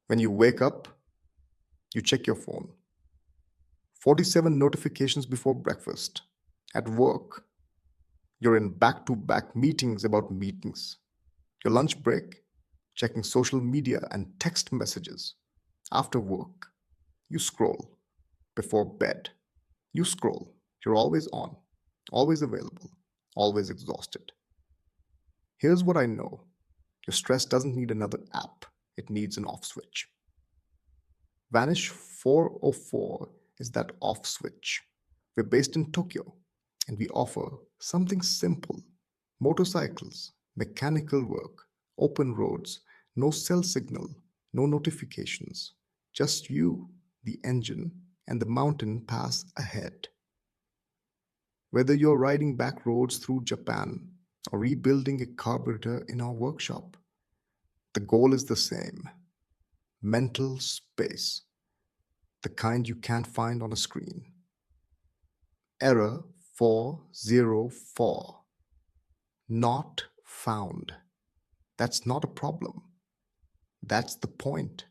When you wake up, you check your phone. 47 notifications before breakfast. At work, you're in back to back meetings about meetings. Your lunch break, checking social media and text messages. After work, you scroll. Before bed, you scroll. You're always on, always available, always exhausted. Here's what I know: your stress doesn't need another app, it needs an off switch. Vanish 404 is that off switch. We're based in Tokyo and we offer something simple: motorcycles, mechanical work, open roads, no cell signal, no notifications, just you, the engine, and the mountain pass ahead. Whether you're riding back roads through Japan or rebuilding a carburetor in our workshop, the goal is the same: mental space, the kind you can't find on a screen. Error 404. Not found. That's not a problem. That's the point.